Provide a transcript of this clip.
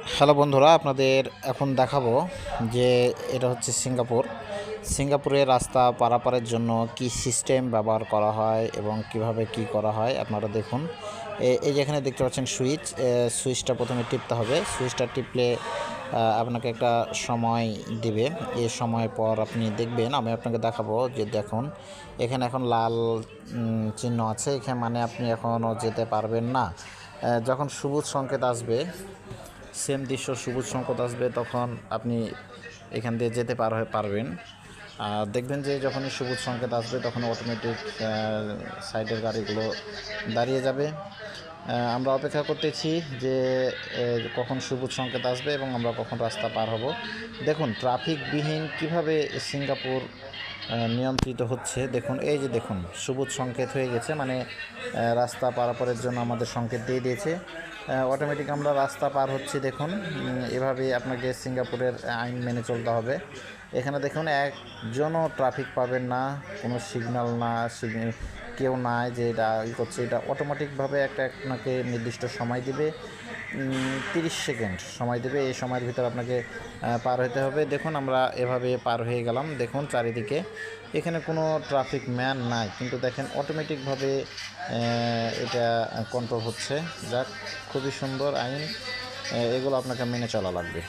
Hello বন্ধুরা, আপনাদের এখন দেখাবো যে এটা হচ্ছে সিঙ্গাপুরের রাস্তা পারাপারের জন্য কি সিস্টেম ব্যবহার করা হয় এবং কিভাবে কি করা হয় আপনারা দেখুন। এই যেখানে দেখতে পাচ্ছেন সুইচটা প্রথমে টিপতে হবে। সুইচটা টিপলে আপনাকে একটা সময় দিবে। এই সময় পর আপনি দেখবেন, আমি আপনাকে দেখাবো যে দেখুন এখানে এখন লাল চিহ্ন আছে, এখানে মানে আপনি এখনও যেতে পারবেন না। যখন সবুজ সংকেত আসবে, সেম দৃশ্য সবুজ সংকেত আসবে, তখন আপনি এখান দিয়ে যেতে পারবেন। আর দেখবেন যে যখনই সবুজ সংকেত আসবে তখন অটোমেটিক সাইডের গাড়িগুলো দাঁড়িয়ে যাবে। আমরা অপেক্ষা করতেছি যে কখন সবুজ সংকেত আসবে এবং আমরা কখন রাস্তা পার হব। দেখুন ট্রাফিকবিহীন কিভাবে সিঙ্গাপুর নিয়ন্ত্রিত হচ্ছে। দেখুন এই যে দেখুন সবুজ সংকেত হয়ে গেছে, মানে রাস্তা পারাপারের জন্য আমাদের সংকেত দিয়ে দিয়েছে। অটোমেটিক আমরা রাস্তা পার হচ্ছি। দেখুন এভাবে আপনাকে সিঙ্গাপুরের আইন মেনে চলতে হবে। এখানে দেখুন একজনও ট্রাফিক পাবেন না, কোনো সিগন্যাল না, কেউ নাই যে এটা করছে। এটা অটোমেটিকভাবে আপনাকে নির্দিষ্ট সময় দিবে, 30 সেকেন্ড সময় দেবে। এই সময়ের ভিতর আপনাকে পার হতে হবে। দেখুন আমরা এভাবে পার হয়ে গেলাম। দেখুন চারিদিকে এখানে কোনো ট্রাফিক ম্যান নাই, কিন্তু দেখেন অটোমেটিকভাবে এটা কন্ট্রোল হচ্ছে। যাক, খুবই সুন্দর আইন, এগুলো আপনাকে মেনে চলা লাগবে।